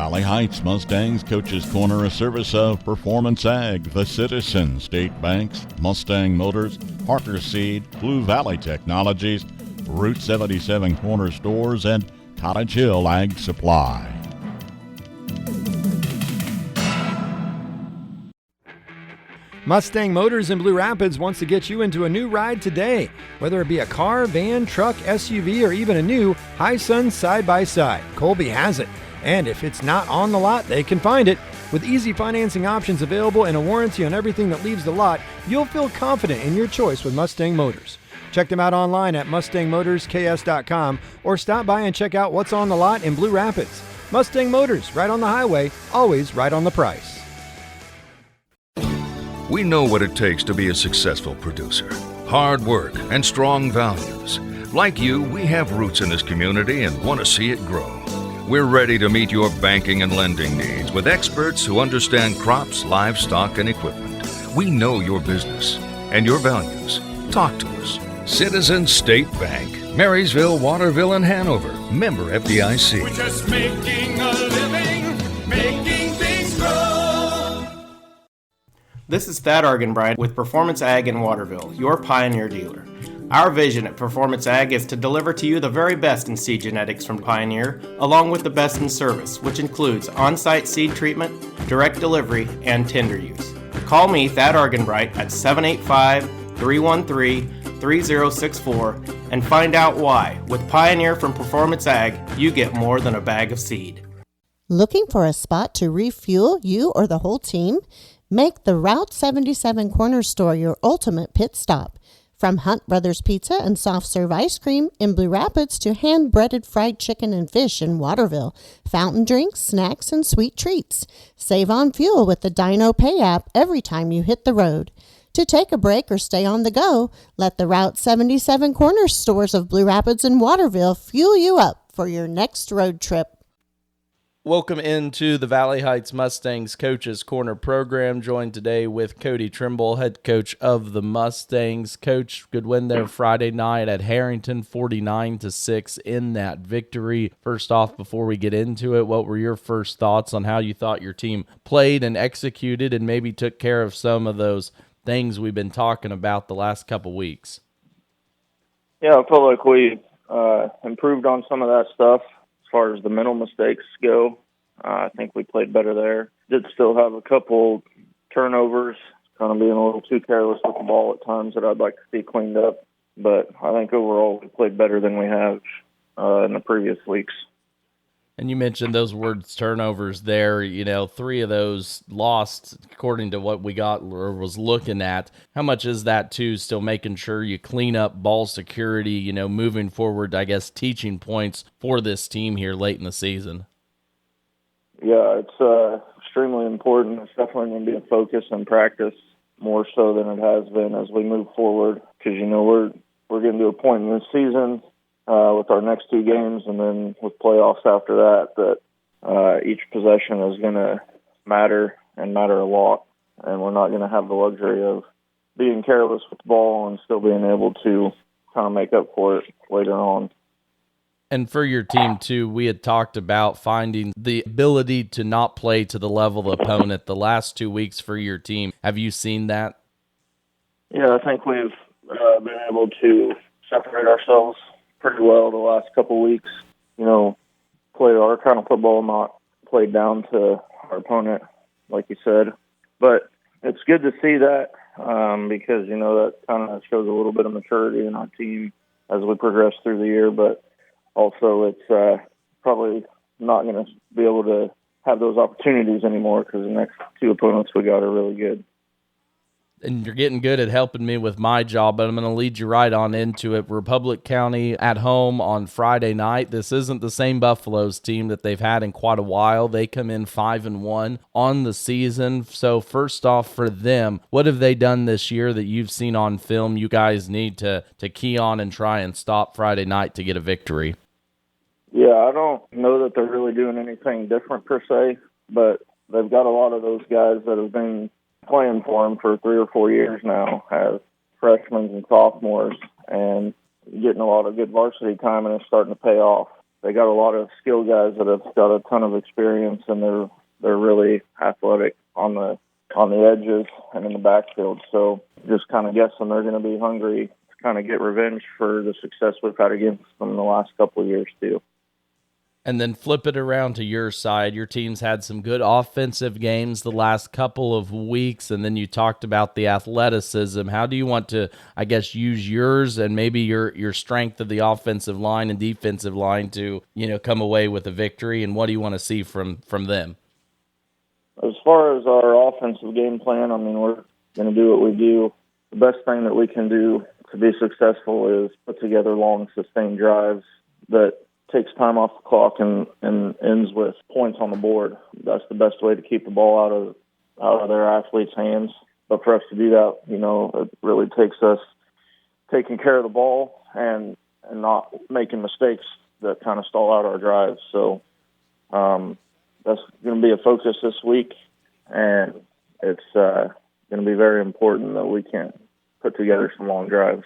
Valley Heights Mustangs Coach's Corner, a service of Performance Ag, The Citizen, State Banks, Mustang Motors, Parker Seed, Blue Valley Technologies, Route 77 Corner Stores, and Cottage Hill Ag Supply. Mustang Motors in Blue Rapids wants to get you into a new ride today. Whether it be a car, van, truck, SUV, or even a new Hisun side-by-side, Colby has it. And if it's not on the lot, they can find it. With easy financing options available and a warranty on everything that leaves the lot, you'll feel confident in your choice with Mustang Motors. Check them out online at mustangmotorsks.com or stop by and check out what's on the lot in Blue Rapids. Mustang Motors, right on the highway, always right on the price. We know what it takes to be a successful producer. Hard work and strong values. Like you, we have roots in this community and want to see it grow. We're ready to meet your banking and lending needs with experts who understand crops, livestock, and equipment. We know your business and your values. Talk to us. Citizen State Bank, Marysville, Waterville, and Hanover. Member FDIC. We're just making a living, making things grow. This is Thad Argenbright with Performance Ag in Waterville, your Pioneer dealer. Our vision at Performance Ag is to deliver to you the very best in seed genetics from Pioneer, along with the best in service, which includes on-site seed treatment, direct delivery, and tender use. Call me, Thad Argenbright, at 785-313-3064 and find out why. With Pioneer from Performance Ag, you get more than a bag of seed. Looking for a spot to refuel you or the whole team? Make the Route 77 Corner Store your ultimate pit stop. From Hunt Brothers Pizza and soft serve ice cream in Blue Rapids to hand-breaded fried chicken and fish in Waterville, fountain drinks, snacks, and sweet treats. Save on fuel with the Dino Pay app every time you hit the road. To take a break or stay on the go, let the Route 77 Corner Stores of Blue Rapids and Waterville fuel you up for your next road trip. Welcome into the Valley Heights Mustangs Coach's Corner program, joined today with Cody Trimble, head coach of the Mustangs. Coach, good win there Friday night at Harrington, 49-6 in that victory. First off, before we get into it, what were your first thoughts on how you thought your team played and executed and maybe took care of some of those things we've been talking about the last couple weeks? Yeah, I felt like we improved on some of that stuff. As far as the mental mistakes go, I think we played better there. Did still have a couple turnovers, kind of being a little too careless with the ball at times that I'd like to see cleaned up. But I think overall we played better than we have in the previous weeks. And you mentioned those words, turnovers there. You know, 3 of those lost according to what we got or was looking at. How much is that, too, still making sure you clean up ball security, you know, moving forward, I guess, teaching points for this team here late in the season? Yeah, it's extremely important. It's definitely going to be a focus in practice more so than it has been as we move forward because, you know, we're getting to a point in the season with our next 2 games and then with playoffs after that each possession is going to matter and matter a lot. And we're not going to have the luxury of being careless with the ball and still being able to kind of make up for it later on. And for your team, too, we had talked about finding the ability to not play to the level of the opponent the last 2 weeks for your team. Have you seen that? Yeah, I think we've been able to separate ourselves pretty well the last couple of weeks. You know, play our kind of football, not play down to our opponent, like you said. But it's good to see that because, you know, that kind of shows a little bit of maturity in our team as we progress through the year. But also it's probably not going to be able to have those opportunities anymore because the next 2 opponents we got are really good. And you're getting good at helping me with my job, but I'm going to lead you right on into it. Republic County at home on Friday night. This isn't the same Buffaloes team that they've had in quite a while. They come in 5-1 on the season. So first off for them, what have they done this year that you've seen on film you guys need to key on and try and stop Friday night to get a victory? Yeah, I don't know that they're really doing anything different per se, but they've got a lot of those guys that have been playing for them for 3 or 4 years now as freshmen and sophomores and getting a lot of good varsity time, and it's starting to pay off. they got a lot of skill guys that have got a ton of experience, and they're really athletic on the edges and in the backfield. So just kind of guessing they're going to be hungry to kind of get revenge for the success we've had against them the last couple of years too. And then flip it around to your side. Your team's had some good offensive games the last couple of weeks, and then you talked about the athleticism. How do you want to, I guess, use yours and maybe your strength of the offensive line and defensive line to, come away with a victory, and what do you want to see from them? As far as our offensive game plan, we're going to do what we do. The best thing that we can do to be successful is put together long, sustained drives that takes time off the clock and ends with points on the board. That's the best way to keep the ball out of their athletes' hands. But for us to do that, it really takes us taking care of the ball and not making mistakes that kind of stall out our drives. So that's going to be a focus this week, and it's going to be very important that we can put together some long drives.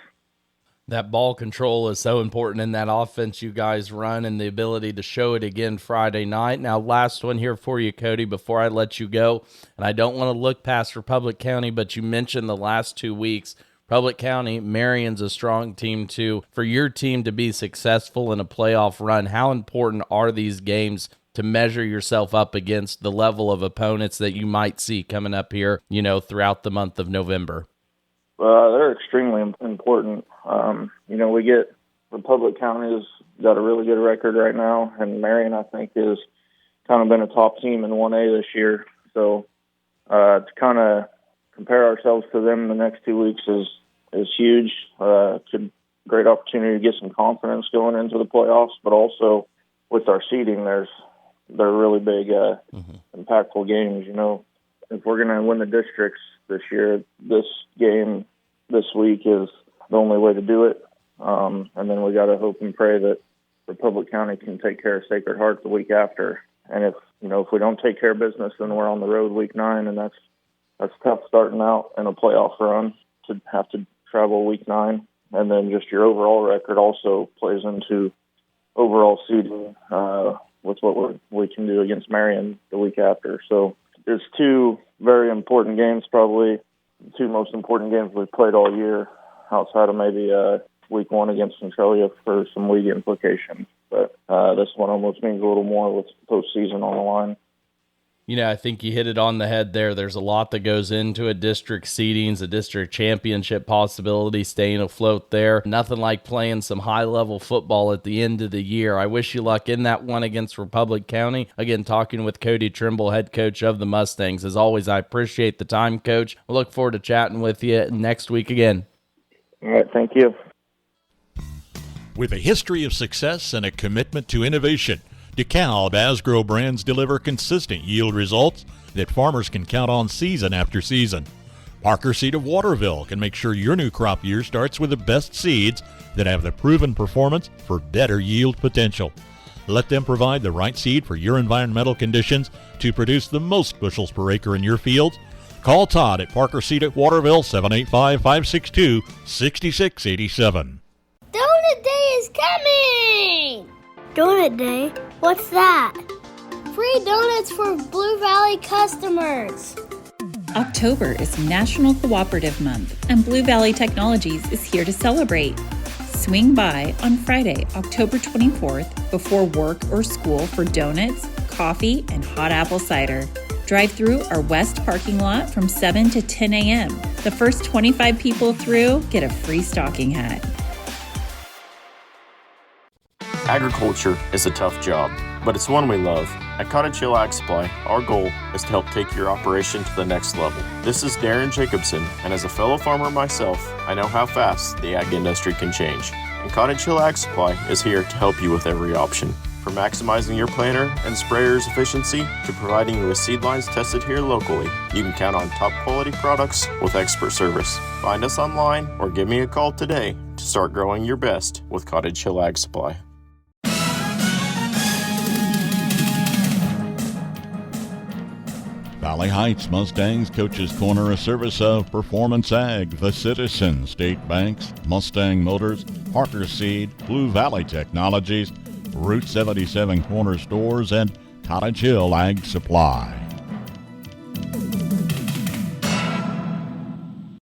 That ball control is so important in that offense you guys run, and the ability to show it again Friday night. Now, last one here for you, Cody, before I let you go. And I don't want to look past Republic County, but you mentioned the last 2 weeks. Republic County, Marion's a strong team too. For your team to be successful in a playoff run, how important are these games to measure yourself up against the level of opponents that you might see coming up here, throughout the month of November? They're extremely important. We get Republic County's got a really good record right now, and Marion, I think, has kind of been a top team in 1A this year. So to kind of compare ourselves to them in the next 2 weeks is huge. It's a great opportunity to get some confidence going into the playoffs, but also with our seeding, they're really big, impactful games. If we're going to win the districts this year, this game this week is the only way to do it. And then we got to hope and pray that Republic County can take care of Sacred Heart the week after. And if we don't take care of business, then we're on the road week 9, and that's tough starting out in a playoff run to have to travel week 9. And then just your overall record also plays into overall seeding with what we can do against Marion the week after. So it's 2 very important games, probably the 2 most important games we've played all year, outside of maybe week 1 against Centralia for some league implications. But this one almost means a little more with postseason on the line. I think you hit it on the head there. There's a lot that goes into a district seedings, a district championship possibility, staying afloat there. Nothing like playing some high-level football at the end of the year. I wish you luck in that one against Republic County. Again, talking with Cody Trimble, head coach of the Mustangs. As always, I appreciate the time, Coach. I look forward to chatting with you next week again. All right, thank you. With a history of success and a commitment to innovation, DeKalb Asgrow brands deliver consistent yield results that farmers can count on season after season. Parker Seed of Waterville can make sure your new crop year starts with the best seeds that have the proven performance for better yield potential. Let them provide the right seed for your environmental conditions to produce the most bushels per acre in your fields. Call Todd at Parker Seed at Waterville, 785-562-6687. Donut Day is coming! Donut Day? What's that? Free donuts for Blue Valley customers. October is National Cooperative Month, and Blue Valley Technologies is here to celebrate. Swing by on Friday, October 24th, before work or school for donuts, coffee, and hot apple cider. Drive through our west parking lot from 7 to 10 a.m. The first 25 people through get a free stocking hat. Agriculture is a tough job, but it's one we love. At Cottage Hill Ag Supply, our goal is to help take your operation to the next level. This is Darren Jacobson, and as a fellow farmer myself, I know how fast the ag industry can change. And Cottage Hill Ag Supply is here to help you with every option. From maximizing your planter and sprayer's efficiency to providing you with seed lines tested here locally, you can count on top quality products with expert service. Find us online or give me a call today to start growing your best with Cottage Hill Ag Supply. Valley Heights Mustangs Coaches Corner, a service of Performance Ag, The Citizen, State Banks, Mustang Motors, Parker Seed, Blue Valley Technologies, Route 77 corner stores, and Cottage Hill Ag Supply.